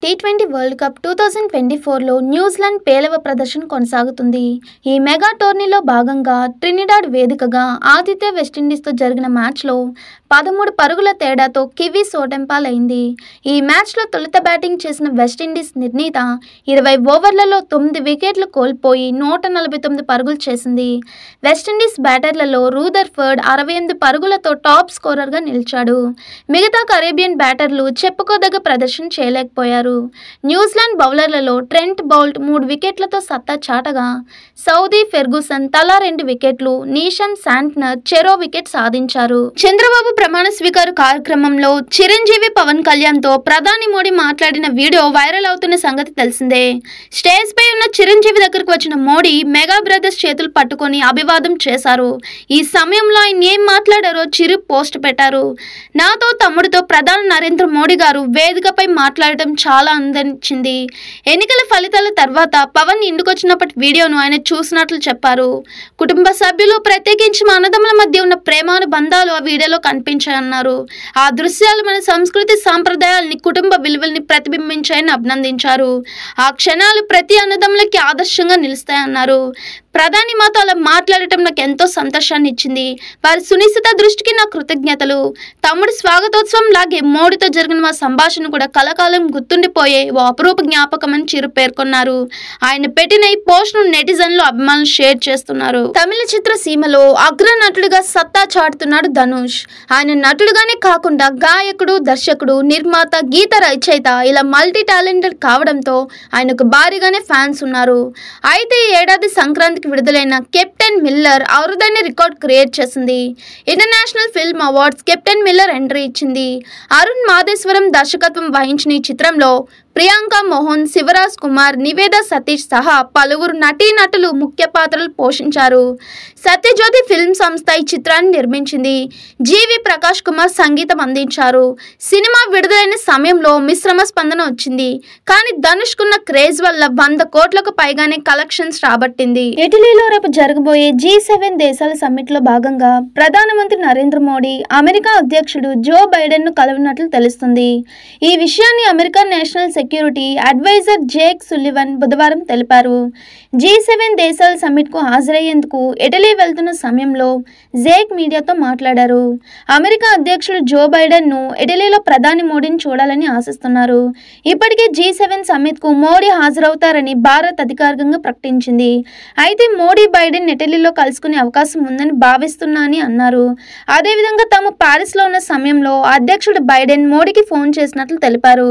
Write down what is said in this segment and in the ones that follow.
T20 world cup 2024లో New Zealand పేలవ ప్రదర్శన కొనసాగుతుంది. ఈ మెగా టోర్నీలో భాగంగా ట్రినిడాడ్ వేదికగా ఆతిథ్య వెస్టిండీస్తో జరిగిన మ్యాచ్లో 13 పరుగుల తేడాతో కివీస్ ఓటమిపాలైంది. ఈ మ్యాచ్లో తొలుత బ్యాటింగ్ చేసిన వెస్టిండీస్ నిర్ణీత 20 ఓవర్లలో 9 వికెట్లు కోల్పోయి 149 పరుగులు చేసింది. వెస్టిండీస్ బ్యాటర్లలో రూదర్ఫర్డ్ 68 పరుగులతో టాప్ స్కోరర్గా నిలిచాడు. మిగతా కరేబియన్ బ్యాటర్లు చెప్పుకోదగ్గ ప్రదర్శన చేయలేకపోయారు. న్యూజిలాండ్ బౌలర్లలో ట్రెంట్ బౌల్ట్ 3 వికెట్లతో సత్తా చాటగా సౌదీ ఫెర్గూసన్ తలా 2 వికెట్లు, నీషమ్ శాంట్నర్ చెరో వికెట్ సాధించారు. చంద్రబాబు ప్రమాణ స్వీకార కార్యక్రమంలో చిరంజీవి పవన్ కళ్యాణ్తో ప్రధాని మోడీ మాట్లాడిన వీడియో వైరల్ అవుతున్న సంగతి తెలిసిందే. స్టేజ్ పై ఉన్న చిరంజీవి దగ్గరకు వచ్చిన మోడీ మెగా బ్రదర్స్ చేతులు పట్టుకొని అభివాదం చేశారు. ఈ సమయంలో ఆయన ఏం మాట్లాడారో చిరు పోస్ట్ పెట్టారు. నాతో తమ్ముడితో ప్రధాని నరేంద్ర మోడీ గారు వేదికపై మాట్లాడటం చాలా అందనిచ్చింది. ఎన్నికల ఫలితాల తర్వాత పవన్ ఇంటికొచ్చినప్పటి వీడియోను ఆయన చూసినట్లు చెప్పారు. కుటుంబ సభ్యులు ప్రత్యేకించి మా అన్నదమ్ముల మధ్య ఉన్న ప్రేమానుబంధాలు ఆ వీడియోలో కనిపించాయన్నారు. ఆ దృశ్యాలు మన సంస్కృతి సాంప్రదాయాలని, కుటుంబ విలువల్ని ప్రతిబింబించాయని అభినందించారు. ఆ క్షణాలు ప్రతి అన్నదమ్ములకి ఆదర్శంగా నిలుస్తాయన్నారు. ప్రధాని మాతో అలా మాట్లాడటం నాకు ఎంతో సంతోషాన్ని ఇచ్చింది. వారి సునిశ్చిత దృష్టికి నా కృతజ్ఞతలు. తమ్ముడు స్వాగతోత్సవం లాగే మోడీతో జరిగిన మా సంభాషణ కూడా కలకాలం గుర్తుండిపోయే ఓ అపురూప జ్ఞాపకం అని చిరు పేర్కొన్నారు. ఆయన పెట్టిన ఈ పోస్ట్ను నెటిజన్లు అభిమానులు షేర్ చేస్తున్నారు. తమిళ చిత్ర సీమలో అగ్ర నటుడిగా సత్తా చాటుతున్నాడు ధనుష్. ఆయన నటుడుగానే కాకుండా గాయకుడు, దర్శకుడు, నిర్మాత, గీత రచయిత ఇలా మల్టీ టాలెంటెడ్ కావడంతో ఆయనకు భారీగానే ఫ్యాన్స్ ఉన్నారు. అయితే ఈ ఏడాది సంక్రాంతికి విడుదలైన కెప్టెన్ మిల్లర్ అరుదైన రికార్డ్ క్రియేట్ చేసింది. International film awards captain Miller entry ఇచ్చింది. అరుణ్ మాదేశ్వరం దర్శకత్వం వహించిన ఈ చిత్రంలో ప్రియాంక మోహన్, శివరాజ్ కుమార్, నివేదా సతీష్ సహా పలువురు నటీనటులు ముఖ్య పాత్రలు పోషించారు. సత్యజ్యోతి ఫిల్మ్ సంస్థ ఈ చిత్రాన్ని నిర్మించింది. జీవి ప్రకాష్ కుమార్ సంగీతం అందించారు. సినిమా విడుదలైన సమయంలో మిశ్రమ స్పందన వచ్చింది. కానీ ధనుష్కున్న క్రేజ్ వల్ల 100 కోట్లకు పైగానే కలెక్షన్స్ రాబట్టింది. ఇటలీలో రేపు జరగబోయే G7 దేశాల సమ్మిట్లో భాగంగా ప్రధానమంత్రి నరేంద్ర మోడీ అమెరికా అధ్యక్షుడు జో బైడెన్ను కలవనున్నట్లు తెలుస్తుంది. ఈ విషయాన్ని America national security adviser Jake Sullivan బుధవారం తెలిపారు. G7 దేశాల సమ్మిట్కు హాజరయ్యేందుకు ఇటలీ వెళ్తున్న సమయంలో జేక్ మీడియాతో మాట్లాడారు. అమెరికా అధ్యక్షుడు జో బైడెన్ను ఇటలీలో ప్రధాని మోడీని చూడాలని ఆశిస్తున్నారు. ఇప్పటికే G7 సమ్మిట్కు మోడీ హాజరవుతారని భారత్ అధికారికంగా ప్రకటించింది. అయితే మోడీ, బైడెన్ ఇటలీలో కలుసుకునే అవకాశం ఉందని భావిస్తున్నానని అన్నారు. అదేవిధంగా తాము పారిస్లో ఉన్న సమయంలో అధ్యక్షుడు బైడెన్ మోడీకి ఫోన్ చేసినట్లు తెలిపారు.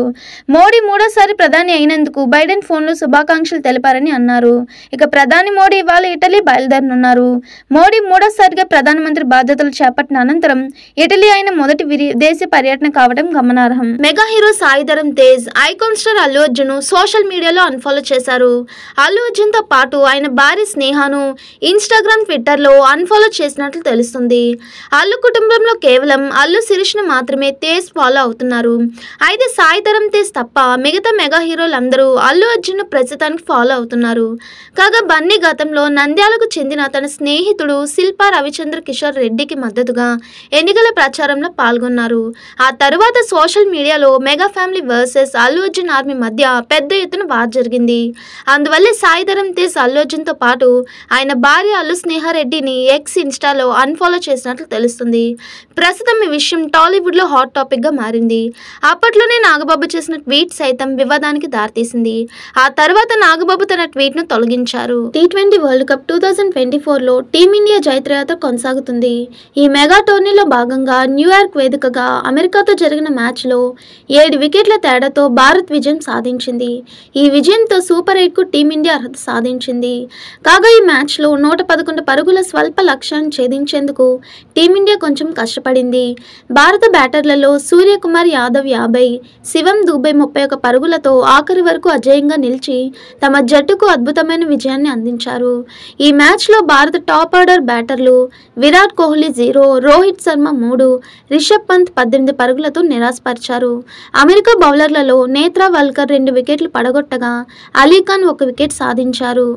మోడీ మూడోసారి ప్రధాని అయినందుకు బైడెన్ ఫోన్లో శుభాకాంక్షలు తెలిపారని అన్నారు. ఇక ప్రధాని మోడీ ఇవాళ ఇటలీ బయలుదేరనున్నారు. మోడీ మూడోసారిగా ప్రధానమంత్రి బాధ్యతలు చేపట్టిన అనంతరం ఇటలీ అయిన మొదటి విదేశీ పర్యటన కావడం గమనార్హం. Mega hero Sai Dharam Tej icon star Allu Arjun social మీడియాలో అన్ఫాలో చేశారు. అల్లు అర్జున్ తో పాటు ఆయన భార్య స్నేహను ఇన్స్టాగ్రామ్, ట్విట్టర్లో అన్ఫాలో చేసినట్లు తెలుస్తుంది. అల్లు కుటుంబంలో కేవలం అల్లు శిరీష్ను మాత్రమే తేజ్ ఫాలో అవుతున్నారు. అయితే సాయిధరమ్ తేజ్ తప్ప మిగతా మెగా హీరోలందరూ అల్లు అర్జున్ ప్రస్తుతానికి ఫాలో అవుతున్నారు. కాగా బన్నీ గతంలో నంద్యాలకు చెందిన తన స్నేహితుడు శిల్పా రవిచంద్ర కిషోర్ రెడ్డికి మద్దతుగా ఎన్నికల ప్రచారంలో పాల్గొన్నారు. ఆ తరువాత సోషల్ మీడియాలో mega family versus Allu Arjun army మధ్య పెద్ద ఎత్తున వార్ జరిగింది. అందువల్లే సాయిధరమ్ తేజ్ అల్లు అర్జున్తో పాటు ఆయన భార్య అల్లు స్నేహారెడ్డిని ఎక్స్ ఇన్స్టాలో అన్ఫాలో చేసినట్లు తెలుస్తుంది. ప్రస్తుతం ఈ విషయం టాలీవుడ్లో హాట్ టాపిక్గా మారింది. అప్పట్లోనే నాగబాబు చేసిన ట్వీట్ సైతం వివాదానికి దారితీసింది. ఆ తర్వాత నాగబాబు తన ట్వీట్ను తొలగించారు. T20 వరల్డ్ కప్ 2024లో టీమిండియా జైత్రయాత్ర కొనసాగుతుంది. ఈ మెగా టోర్నీలో భాగంగా న్యూయార్క్ వేదికగా అమెరికాతో జరిగిన మ్యాచ్లో 7 వికెట్ల తేడాతో భారత్ విజయం సాధించింది. ఈ విజయంతో సూపర్ 8కు టీమిండియా అర్హత సాధించింది. కాగా ఈ మ్యాచ్లో 111 పరుగుల స్వల్ప లక్ష్యాన్ని ఛేదించేందుకు టీమిండియా కొంచెం కష్టపడింది. భారత బ్యాటర్లలో సూర్యకుమార్ యాదవ్ 50, శివం దూబే 31 పరుగులతో ఆఖరి వరకు అజేయంగా నిలిచి తమ జట్టుకు అద్భుతమైన విజయాన్ని అందించారు. ఈ మ్యాచ్లో భారత టాప్ ఆర్డర్ బ్యాటర్లు విరాట్ కోహ్లీ 0, రోహిత్ శర్మ 3, రిషబ్ పంత్ 18 పరుగులతో నిరాశపరిచారు. అమెరికా బౌలర్లలో నేత్రా వల్కర్ 2 వికెట్లు పడగొట్టగా అలీఖాన్ 1 వికెట్ సాధించారు.